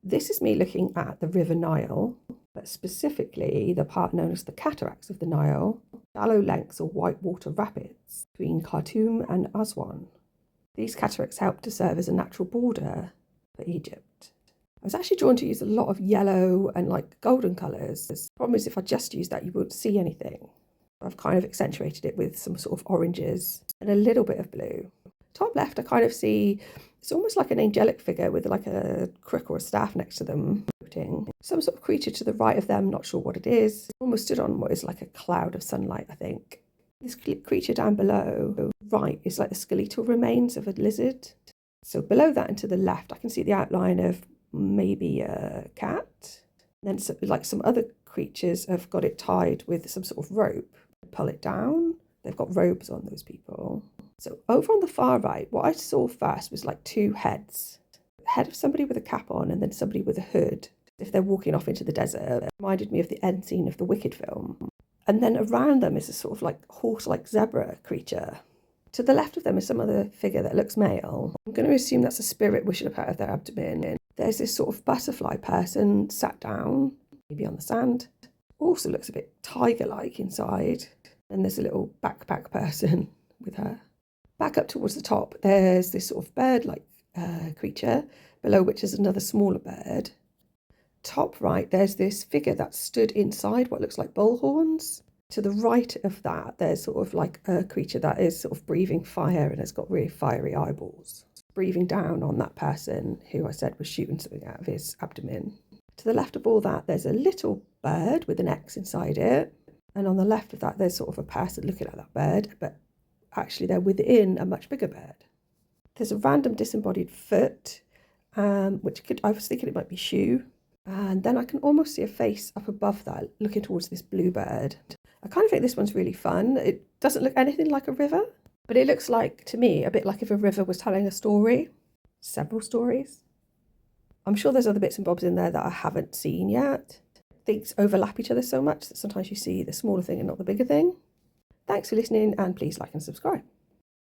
This is me looking at the River Nile, but specifically the part known as the cataracts of the Nile, shallow lengths or whitewater rapids between Khartoum and Aswan. These cataracts help to serve as a natural border for Egypt. I was actually drawn to use a lot of yellow and like golden colours. The problem is if I just use that, you wouldn't see anything. I've kind of accentuated it with some sort of oranges and a little bit of blue. Top left, I kind of see, it's almost like an angelic figure with like a crook or a staff next to them. Some sort of creature to the right of them, not sure what it is. Almost stood on what is like a cloud of sunlight, I think. This creature down below, right, is like the skeletal remains of a lizard. So below that and to the left, I can see the outline of maybe a cat. Then like some other creatures have got it tied with some sort of rope. Pull it down. They've got robes on, those people. So over on the far right, what I saw first was like two heads. The head of somebody with a cap on and then somebody with a hood. If they're walking off into the desert, it reminded me of the end scene of the Wicked film. And then around them is a sort of like horse-like zebra creature. To the left of them is some other figure that looks male. I'm going to assume that's a spirit wishing up out of their abdomen. There's this sort of butterfly person sat down, maybe on the sand. Also looks a bit tiger-like inside. And there's a little backpack person with her. Back up towards the top, there's this sort of bird-like creature, below which is another smaller bird. Top right, there's this figure that stood inside what looks like bull horns. To the right of that, there's sort of like a creature that is sort of breathing fire and has got really fiery eyeballs. Breathing down on that person who I said was shooting something out of his abdomen. To the left of all that, there's a little bird with an X inside it. And on the left of that, there's sort of a person looking at that bird, but actually they're within a much bigger bird. There's a random disembodied foot, which I was thinking it might be shoe. And then I can almost see a face up above that looking towards this blue bird. I kind of think this one's really fun. It doesn't look anything like a river, but it looks like, to me, a bit like if a river was telling a story. Several stories. I'm sure there's other bits and bobs in there that I haven't seen yet. Things overlap each other so much that sometimes you see the smaller thing and not the bigger thing. Thanks for listening, and please like and subscribe.